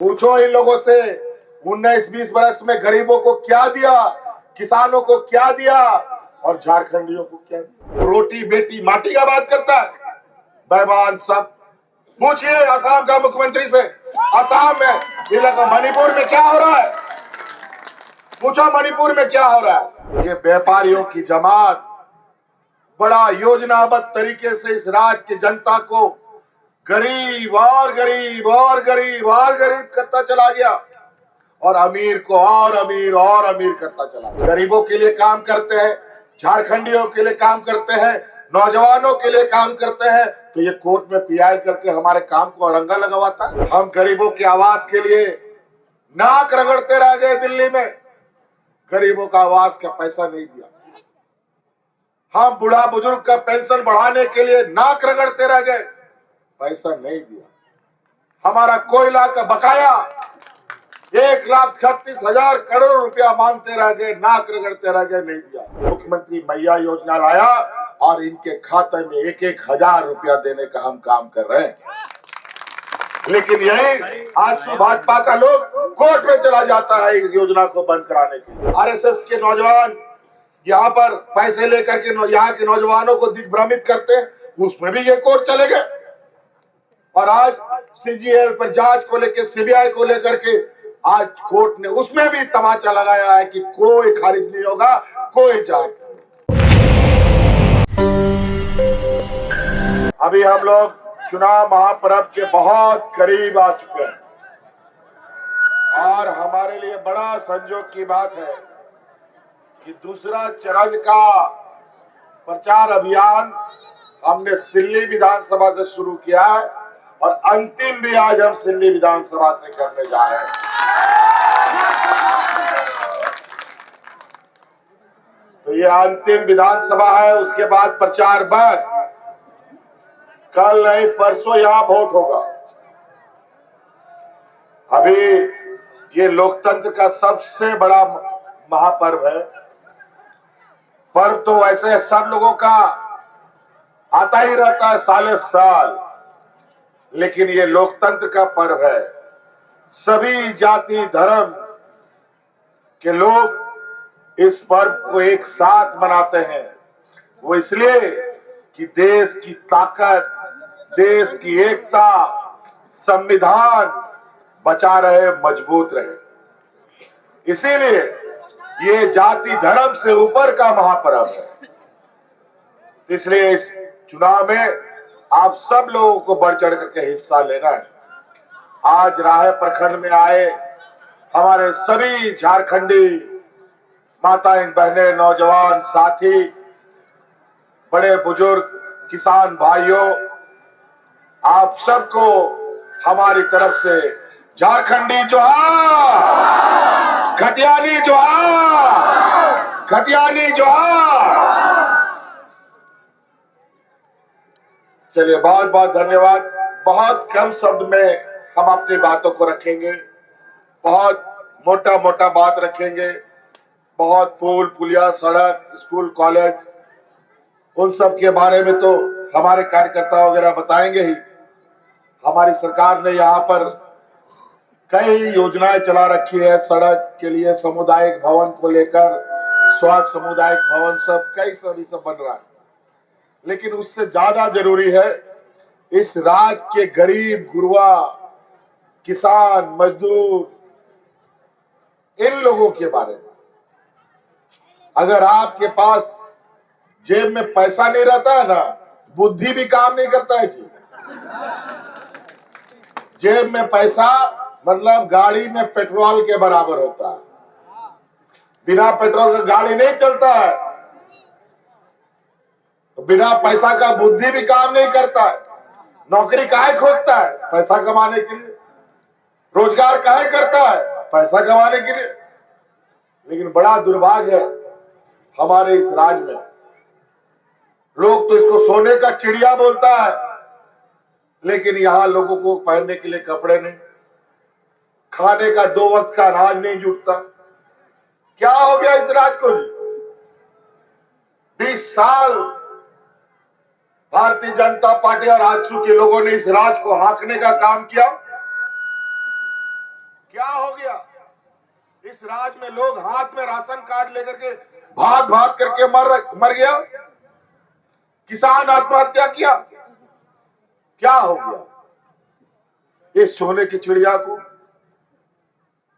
पूछो इन लोगों से 19-20 बरस में गरीबों को क्या दिया, किसानों को क्या दिया और झारखंडियों को क्या दिया। रोटी बेटी माटी का बात करता है बेईमान सब। पूछिए असम का मुख्यमंत्री से, असम में इलाका मणिपुर में क्या हो रहा है, पूछो मणिपुर में क्या हो रहा है। ये व्यापारियों की जमात बड़ा योजनाबद्ध तरीके से इस राज्य की जनता को गरीब और गरीब और गरीब और गरीब करता चला गया और अमीर को और अमीर और अमीर करता चला गया। गरीबों के लिए काम करते हैं, झारखंडियों के लिए काम करते हैं, नौजवानों के लिए काम करते हैं, तो ये कोर्ट में पियाज करके हमारे काम को औरंगा लगवाता है। हम गरीबों की आवाज के लिए नाक रगड़ते रह गए दिल्ली में, गरीबों का आवाज का पैसा नहीं दिया। हम बुढ़ा बुजुर्ग का पेंशन बढ़ाने के लिए नाक रगड़ते रह गए, पैसा नहीं दिया। हमारा कोयला का बकाया 1,36,000 करोड़ रुपया मांगते रह गए, नाक रगड़ते रह गए, नहीं दिया। मुख्यमंत्री मैया योजना लाया और इनके खाते में 1,000 रुपया देने का हम काम कर रहे हैं। लेकिन यही आज भाजपा का लोग कोर्ट में चला जाता है इस योजना को बंद कराने के लिए। आरएसएस के नौजवान यहाँ पर पैसे लेकर के यहाँ के नौजवानों को दिग्भ्रमित करते हैं, उसमें भी ये कोर्ट चले गए। और आज सीजीएल पर जांच को लेकर, सीबीआई को लेकर के आज कोर्ट ने उसमें भी तमाचा लगाया है कि कोई खारिज नहीं होगा, कोई जांच। अभी हम लोग चुनाव महापर्व के बहुत करीब आ चुके हैं और हमारे लिए बड़ा संयोग की बात है कि दूसरा चरण का प्रचार अभियान हमने सिल्ली विधानसभा से शुरू किया है और अंतिम भी आज हम सिल्ली विधानसभा से करने जा रहे हैं। तो ये अंतिम विधानसभा है, उसके बाद प्रचार बंद। कल नहीं परसों यहाँ वोट होगा। अभी ये लोकतंत्र का सबसे बड़ा महापर्व है। पर्व तो वैसे सब लोगों का आता ही रहता है साले साल, लेकिन ये लोकतंत्र का पर्व है। सभी जाति धर्म के लोग इस पर्व को एक साथ मनाते हैं। वो इसलिए कि देश की ताकत, देश की एकता, संविधान बचा रहे, मजबूत रहे। इसीलिए ये जाति धर्म से ऊपर का महापर्व है। इसलिए इस चुनाव में आप सब लोगों को बढ़ चढ़ करके हिस्सा लेना है। आज राह प्रखंड में आए हमारे सभी झारखंडी माताएं, बहनें, नौजवान साथी, बड़े बुजुर्ग, किसान भाइयों, आप सबको हमारी तरफ से झारखंडी जोहार, खतियानी जोहार, खतियानी जोहार। चलिए, बहुत बहुत धन्यवाद। बहुत कम शब्द में हम अपनी बातों को रखेंगे, बहुत मोटा मोटा बात रखेंगे। बहुत पुल पुलिया, सड़क, स्कूल, कॉलेज, उन सब के बारे में तो हमारे कार्यकर्ता वगैरह बताएंगे ही। हमारी सरकार ने यहाँ पर कई योजनाएं चला रखी है, सड़क के लिए, सामुदायिक भवन को लेकर, स्वास्थ्य सामुदायिक भवन, सब कई सब बन रहा है। लेकिन उससे ज्यादा जरूरी है इस राज्य के गरीब गुरबा, किसान, मजदूर, इन लोगों के बारे में। अगर आपके पास जेब में पैसा नहीं रहता है ना, बुद्धि भी काम नहीं करता है जी। जेब में पैसा मतलब गाड़ी में पेट्रोल के बराबर होता है। बिना पेट्रोल का गाड़ी नहीं चलता है। बिना पैसा का बुद्धि भी काम नहीं करता है। नौकरी काहे खोजता है? पैसा कमाने के लिए। रोजगार काहे करता है? पैसा कमाने के लिए। लेकिन बड़ा दुर्भाग्य है हमारे इस राज्य में, लोग तो इसको सोने का चिड़िया बोलता है, लेकिन यहाँ लोगों को पहनने के लिए कपड़े नहीं, खाने का 2 वक्त का अनाज नहीं जुटता। क्या हो गया इस राज्य को जी? 20 साल भारतीय जनता पार्टी और आजसू के लोगों ने इस राज्य को हाँकने का काम किया। क्या हो गया? इस राज्य में लोग हाथ में राशन कार्ड लेकर के भाग भाग करके मर गया। किसान आत्महत्या किया। क्या हो गया? इस सोने की चिड़िया को,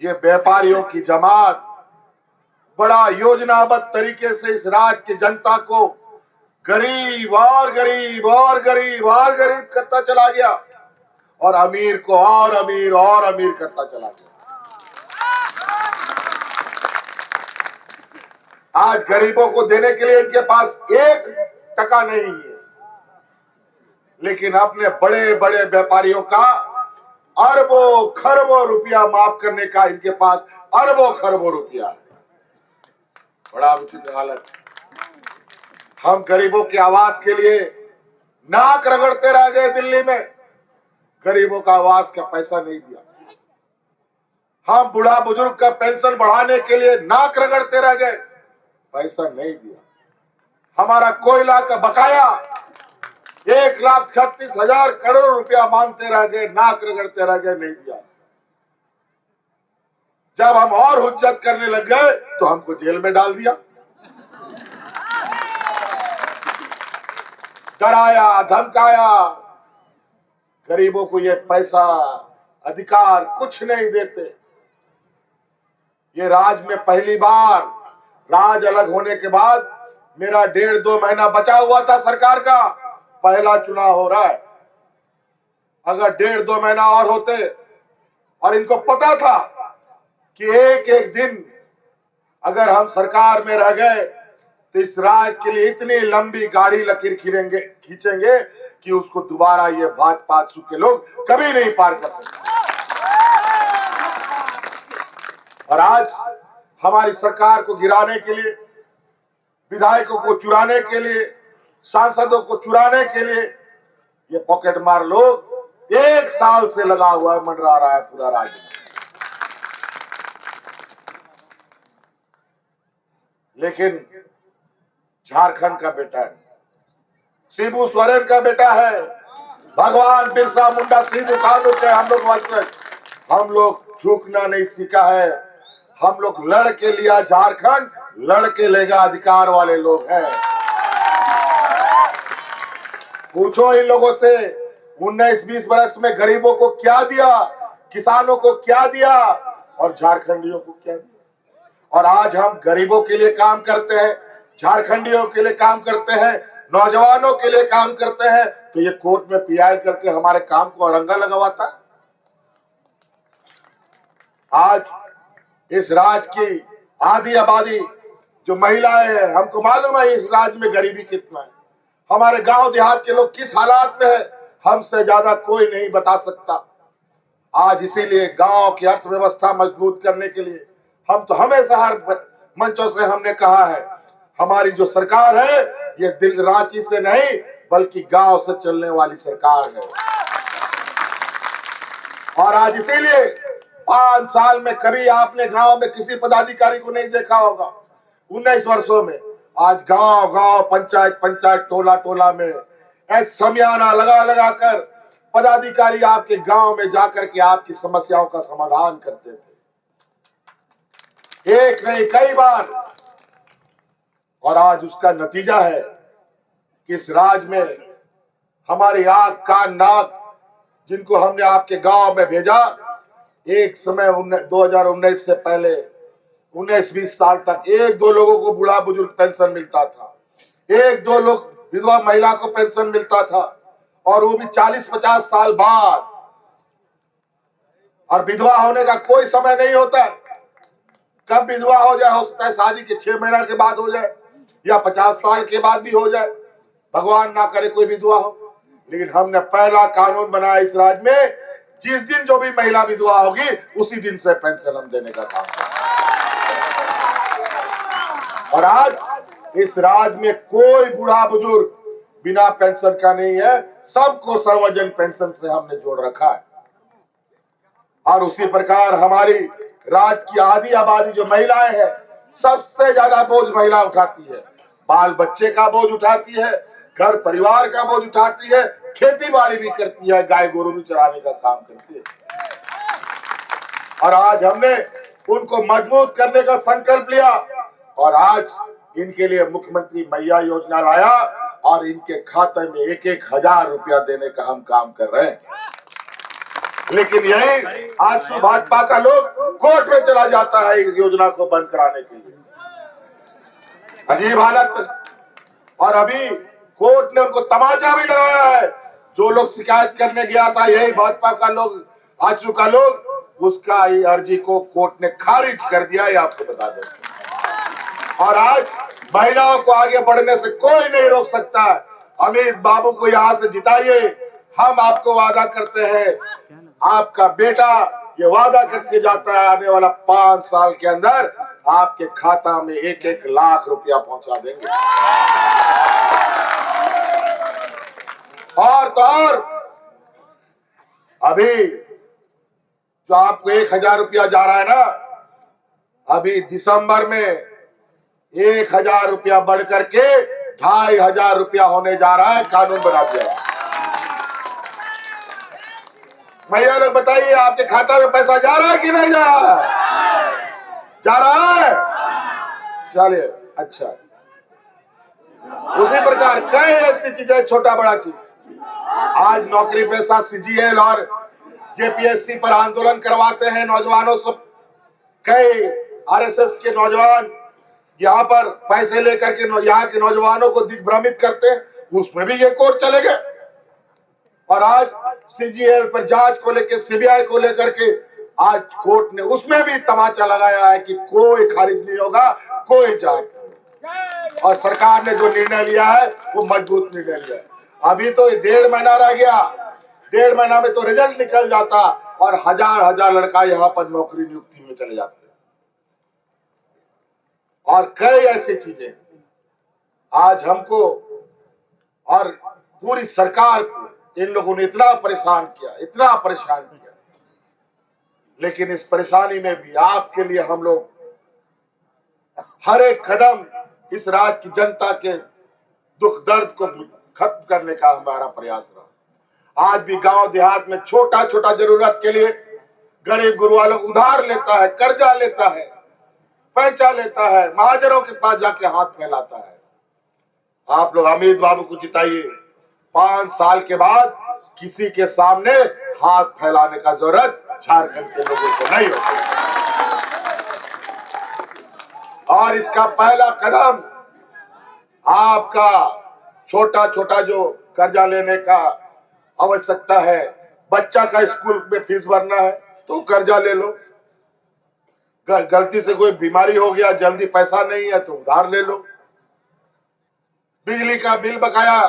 ये व्यापारियों की जमात बड़ा योजनाबद्ध तरीके से इस राज्य की जनता को गरीब और गरीब और गरीब और गरीब करता चला गया और अमीर को और अमीर करता चला गया। आज गरीबों को देने के लिए इनके पास 1 टका नहीं है, लेकिन अपने बड़े बड़े व्यापारियों का अरबों खरबों रुपया माफ करने का इनके पास अरबों खरबों रुपया है। बड़ा विचित्र हालत। हम गरीबों की आवाज के लिए नाक रगड़ते रह गए। दिल्ली में गरीबों का आवाज का पैसा नहीं दिया। हम बूढ़ा बुजुर्ग का पेंशन बढ़ाने के लिए नाक रगड़ते रह गए, पैसा नहीं दिया। हमारा कोयला का बकाया 1,36,000 करोड़ रुपया मांगते रह गए, नाक रगड़ते रह गए, नहीं दिया। जब हम और हुज्जत करने लग गए तो हमको जेल में डाल दिया। डराया, धमकाया। गरीबों को ये पैसा अधिकार कुछ नहीं देते। ये राज में पहली बार, राज अलग होने के बाद मेरा 1.5-2 महीना बचा हुआ था सरकार का, पहला चुनाव हो रहा है। अगर 1.5-2 महीना और होते और इनको पता था कि एक एक दिन अगर हम सरकार में रह गए तो इस राज्य के लिए इतनी लंबी गाड़ी लकीर खींचेंगे कि उसको दोबारा ये भाजपा के लोग कभी नहीं पार कर सकते। और आज हमारी सरकार को गिराने के लिए, विधायकों को चुराने के लिए, सांसदों को चुराने के लिए ये पॉकेट मार लोग 1 साल से लगा हुआ है, मंडरा रहा है पूरा राज्य में। लेकिन झारखंड का बेटा है, शिबू सोरेन का बेटा है, भगवान बिरसा मुंडा सीधे कानून के हम लोग वंशज, हम लोग झुकना नहीं सीखा है। हम लोग लड़ के लिया झारखंड, लड़ के लेगा अधिकार वाले लोग हैं। पूछो इन लोगों से 19-20 वर्ष में गरीबों को क्या दिया, किसानों को क्या दिया और झारखंडियों को क्या दिया। और आज हम गरीबों के लिए काम करते हैं, झारखंडियों के लिए काम करते हैं, नौजवानों के लिए काम करते हैं, तो ये कोर्ट में पियाज करके हमारे काम को अरंगा लगवाता है। आज इस राज्य की आधी आबादी जो महिलाएं हैं, हमको मालूम है इस राज्य में गरीबी कितना है, हमारे गांव देहात के लोग किस हालात में है, हमसे ज्यादा कोई नहीं बता सकता। आज इसीलिए गांव की अर्थव्यवस्था मजबूत करने के लिए हम तो हमेशा हर मंचों से हमने कहा है, हमारी जो सरकार है ये दिल रांची से नहीं बल्कि गांव से चलने वाली सरकार है। और आज इसीलिए 5 साल में कभी आपने गांव में किसी पदाधिकारी को नहीं देखा होगा। 19 वर्षों में आज गांव गांव, पंचायत पंचायत, टोला टोला में समियाना लगा लगा कर पदाधिकारी आपके गांव में जाकर के आपकी समस्याओं का समाधान करते थे, एक नहीं कई बार। और आज उसका नतीजा है कि इस राज्य में हमारी आंख कान नाक जिनको हमने आपके गांव में भेजा, एक समय 2019 से पहले 19-20 साल तक 1-2 लोगों को बूढ़ा बुजुर्ग पेंशन मिलता था, 1-2 लोग विधवा महिला को पेंशन मिलता था, और वो भी 40-50 साल बाद। और विधवा होने का कोई समय नहीं होता, कब विधवा हो जाए, हो सकता है शादी के 6 महीना के बाद हो जाए या 50 साल के बाद भी हो जाए, भगवान ना करे कोई विधवा हो। लेकिन हमने पहला कानून बनाया इस राज्य में, जिस दिन जो भी महिला विधवा होगी उसी दिन से पेंशन हम देने का काम करें। और आज इस राज्य में कोई बूढ़ा बुजुर्ग बिना पेंशन का नहीं है, सबको सर्वजन पेंशन से हमने जोड़ रखा है। और उसी प्रकार हमारी राज्य की आधी आबादी जो महिलाएं हैं, सबसे ज्यादा बोझ महिला उठाती है, बाल बच्चे का बोझ उठाती है, घर परिवार का बोझ उठाती है, खेती बाड़ी भी करती है, गाय गोरू भी चराने का काम करती है। और आज हमने उनको मजबूत करने का संकल्प लिया और आज इनके लिए मुख्यमंत्री मैया योजना लाया और इनके खाते में 1-1 हजार रुपया देने का हम काम कर रहे हैं। लेकिन यही आज भाजपा का लोग कोर्ट में चला जाता है इस योजना को बंद कराने के लिए। अजीब हालत। और अभी कोर्ट ने उनको तमाचा भी लगाया है। जो लोग शिकायत करने गया था यही भाजपा का लोग, आजसू का लोग, उसका अर्जी को कोर्ट ने खारिज कर दिया, ये आपको बता दें। और आज महिलाओं को आगे बढ़ने से कोई नहीं रोक सकता। अमित बाबू को यहाँ से जिताइए। हम आपको वादा करते हैं, आपका बेटा ये वादा करके जाता है आने वाला 5 साल के अंदर आपके खाता में 1-1 लाख रुपया पहुंचा देंगे। और तो और अभी जो आपको 1,000 रुपया जा रहा है ना, अभी दिसंबर में 1,000 रुपया बढ़ करके 2,500 रुपया होने जा रहा है। कानून बना दिया। भैया लोग बताइए, आपके खाता में पैसा जा रहा है कि नहीं जा रहा है? जा रहा है। चलिए, अच्छा। उसी प्रकार कई ऐसी चीजें, छोटा बड़ा चीज, आज नौकरी पेशा सीजीएल और जेपीएससी पर आंदोलन करवाते हैं नौजवानों से। कई आरएसएस के नौजवान यहाँ पर पैसे लेकर के यहाँ के नौजवानों को दिग्भ्रमित करते हैं, उसमें भी ये कोर्ट चले गए। और आज सीजीएल पर जांच को लेकर, सीबीआई को लेकर के आज कोर्ट ने उसमें भी तमाचा लगाया है कि कोई खारिज नहीं होगा, कोई जांच। और सरकार ने जो निर्णय लिया है वो मजबूत निर्णय लिया है। अभी तो 1.5 महीना रह गया, 1.5 महीना में तो रिजल्ट निकल जाता और हजार लड़का यहाँ पर नौकरी नियुक्ति में चले जाते। और कई ऐसी चीजें आज हमको और पूरी सरकार को इन लोगों ने इतना परेशान किया, इतना परेशान किया। लेकिन इस परेशानी में भी आपके लिए हम लोग हर एक कदम इस राज्य की जनता के दुख दर्द को खत्म करने का हमारा प्रयास रहा। आज भी गांव देहात में छोटा छोटा जरूरत के लिए गरीब गुरबा लोग उधार लेता है, कर्जा लेता है, पैसा लेता है, महाजनों के पास जाके हाथ फैलाता है। आप लोग अमित बाबू को जिताइए। 5 साल के बाद किसी के सामने हाथ फैलाने का जरूरत झारखंड के लोगों को नहीं होती। और इसका पहला कदम आपका छोटा छोटा जो कर्जा लेने का आवश्यकता है, बच्चा का स्कूल में फीस भरना है तो कर्जा ले लो, गलती से कोई बीमारी हो गया, जल्दी पैसा नहीं है तो उधार ले लो, बिजली का बिल बकाया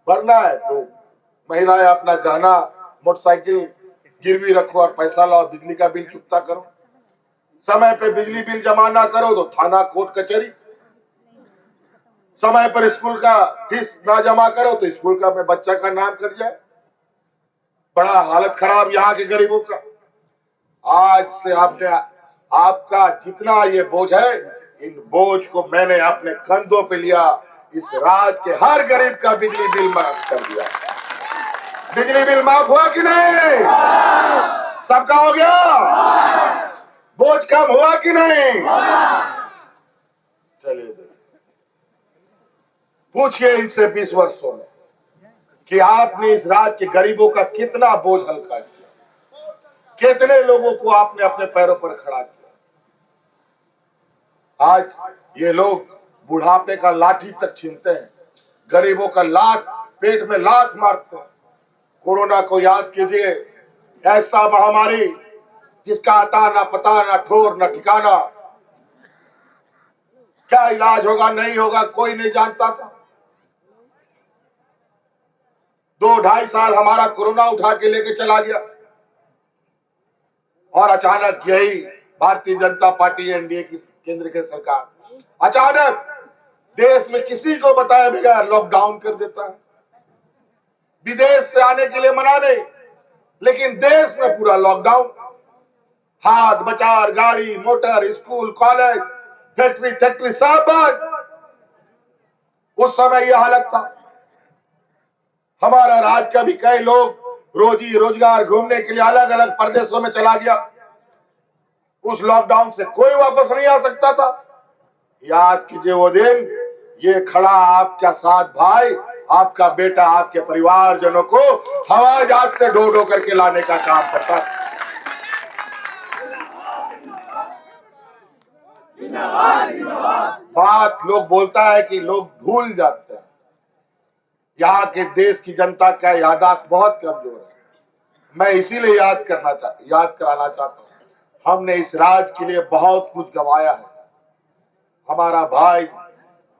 भरना है तो महिलाएं अपना गहना मोटरसाइकिल गिरवी रखो और पैसा लाओ, बिजली का बिल चुकता करो। समय पे बिजली बिल जमा ना करो तो थाना कोर्ट कचहरी। समय पर स्कूल का फीस ना जमा करो तो स्कूल का में बच्चा का नाम कर जाए। बड़ा हालत खराब यहाँ के गरीबों का। आज से आपका जितना ये बोझ है, इन बोझ को मैंने अपने कंधों पे लिया। इस राज्य के हर गरीब का बिजली बिल माफ कर दिया। बिजली बिल माफ हुआ कि नहीं? सबका हो गया? बोझ कम हुआ कि नहीं? चलिए पूछिए इनसे 20 वर्षों में कि आपने इस राज्य के गरीबों का कितना बोझ हल्का किया, कितने लोगों को आपने अपने पैरों पर खड़ा किया। आज ये लोग बुढ़ापे का लाठी तक छीनते हैं, गरीबों का लात पेट में लात मारते हैं। कोरोना को याद कीजिए, ऐसा महामारी जिसका आता ना पता, ना ठोर, ना ठिकाना, क्या इलाज होगा नहीं होगा कोई नहीं जानता था। 2-2.5 साल हमारा कोरोना उठा के लेके चला गया और अचानक यही भारतीय जनता पार्टी एनडीए की केंद्र की सरकार अचानक देश में किसी को बताए बगैर लॉकडाउन कर देता है। विदेश से आने के लिए मना नहीं, लेकिन देश में पूरा लॉकडाउन। हाथ बाजार, गाड़ी मोटर, स्कूल कॉलेज, फैक्ट्री सब बंद। उस समय यह हालत था। हमारा राज्य का भी कई लोग रोजी रोजगार घूमने के लिए अलग अलग प्रदेशों में चला गया। उस लॉकडाउन से कोई वापस नहीं आ सकता था। याद कीजिए वो दिन, ये खड़ा आपका साथ भाई, आपका बेटा, आपके परिवारजनों को हवाई जहाज से ढो ढो करके लाने का काम करता था। बात लोग बोलता है कि लोग भूल जाते हैं। यहाँ के देश की जनता का याददाश्त बहुत कमजोर है। मैं इसीलिए याद कराना चाहता हूँ, हमने इस राज्य के लिए बहुत कुछ गंवाया है। हमारा भाई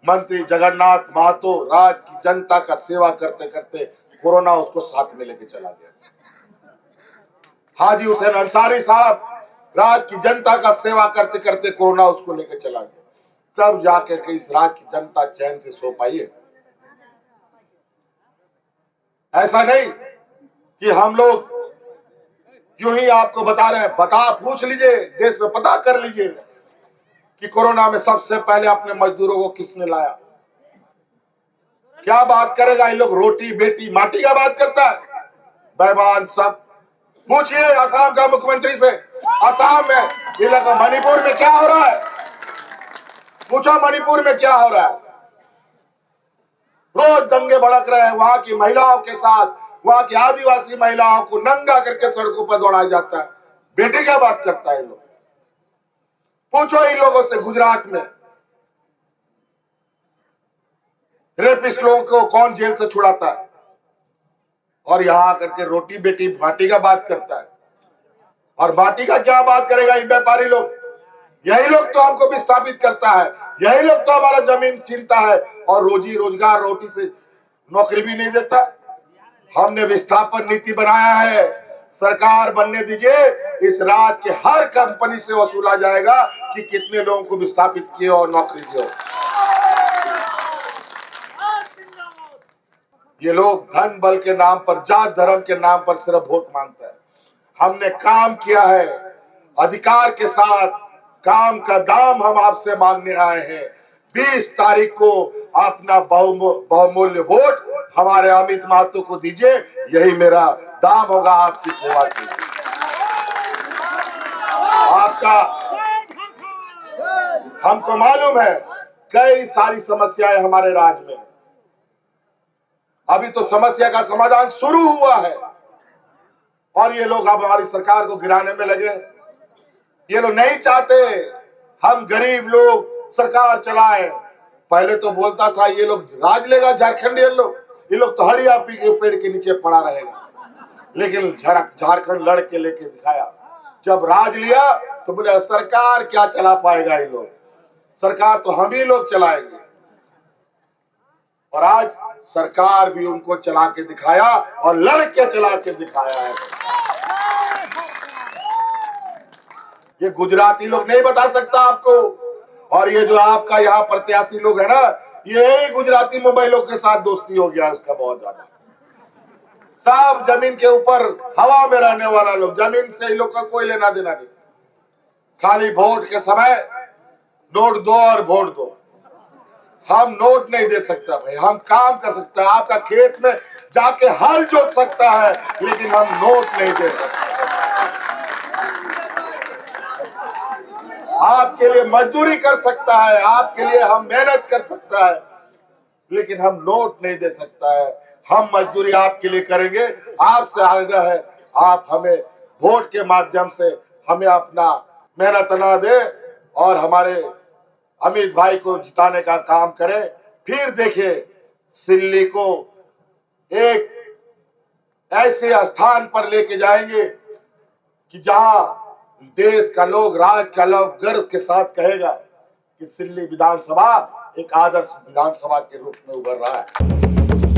मंत्री जगन्नाथ महतो राज्य की जनता का सेवा करते करते कोरोना उसको साथ में लेके चला गया। हाजी हुसैन अंसारी साहब राज्य की जनता का सेवा करते करते कोरोना उसको लेके चला गया। तब जाकर के इस राज्य की जनता चैन से सो पाई है। ऐसा नहीं कि हम लोग यूं ही आपको बता रहे हैं। पूछ लीजिए, देश में पता कर लीजिए कि कोरोना में सबसे पहले अपने मजदूरों को किसने लाया। क्या बात करेगा इन लोग, रोटी बेटी माटी का बात करता है, बेईमान सब। पूछिए असम का मुख्यमंत्री से, असम में, मणिपुर में क्या हो रहा है, पूछो मणिपुर में क्या हो रहा है। रोज दंगे भड़क रहे हैं, वहां की महिलाओं के साथ, वहां की आदिवासी महिलाओं को नंगा करके सड़कों पर दौड़ाया जाता है। बेटी क्या बात करता है इन लोग। पूछो इन लोगों से, गुजरात में रेपिस्ट लोगों को कौन जेल से छुड़ाता है, और यहां आकर के रोटी बेटी माटी का बात करता है। और माटी का क्या बात करेगा इन व्यापारी लोग। यही लोग तो हमको विस्थापित करता है, यही लोग तो हमारा जमीन छीनता है और रोजी रोजगार रोटी से नौकरी भी नहीं देता। हमने विस्थापन नीति बनाया है, सरकार बनने दीजिए, इस राज्य के हर कंपनी से वसूला जाएगा कि कितने लोगों को विस्थापित किए और नौकरी दिए। ये लोग धन बल के नाम पर, जात धर्म के नाम पर सिर्फ वोट मांगता है। हमने काम किया है अधिकार के साथ, काम का दाम हम आपसे मांगने आए हैं। 20 तारीख को अपना बहुमूल्य वोट हमारे अमित महतो को दीजिए, यही मेरा दाम होगा आपकी सेवा के लिए। आपका, हमको मालूम है कई सारी समस्याएं हमारे राज्य में, अभी तो समस्या का समाधान शुरू हुआ है और ये लोग अब हमारी सरकार को गिराने में लगे। ये लोग नहीं चाहते हम गरीब लोग सरकार चलाएं। पहले तो बोलता था ये लोग राज लेगा झारखंड, ये लोग तो हरिया पी के पेड़ के नीचे पड़ा रहेगा, लेकिन झारखंड लड़ के लेके दिखाया। जब राज लिया तो बोले सरकार क्या चला पाएगा ये लोग, सरकार तो हम ही लोग चलाएंगे। और आज सरकार भी उनको चला के दिखाया और लड़ के चला के दिखाया है। ये गुजराती लोग नहीं बता सकता आपको, और ये जो आपका यहाँ प्रत्याशी लोग है ना, ये गुजराती मुंबई लोग के साथ दोस्ती हो गया उसका बहुत ज्यादा। सब जमीन के ऊपर हवा में रहने वाला लोग, जमीन से इन लोग का कोई लेना देना नहीं। खाली वोट के समय नोट दो और वोट दो। हम नोट नहीं दे सकता भाई, हम काम कर सकते हैं, आपका खेत में जाके हल जोत सकता है, लेकिन हम नोट नहीं दे सकते। आपके लिए मजदूरी कर सकता है, आपके लिए हम मेहनत कर सकता है, लेकिन हम नोट नहीं दे सकता है। हम मजदूरी आपके लिए करेंगे। आपसे आग्रह है, आप हमें वोट के माध्यम से हमें अपना मेहनत ना दे और हमारे अमित भाई को जिताने का काम करें। फिर देखिए सिल्ली को एक ऐसे स्थान पर लेके जाएंगे कि जहां देश का लोग, राज्य का लोग गर्व के साथ कहेगा कि सिल्ली विधानसभा एक आदर्श विधानसभा के रूप में उभर रहा है।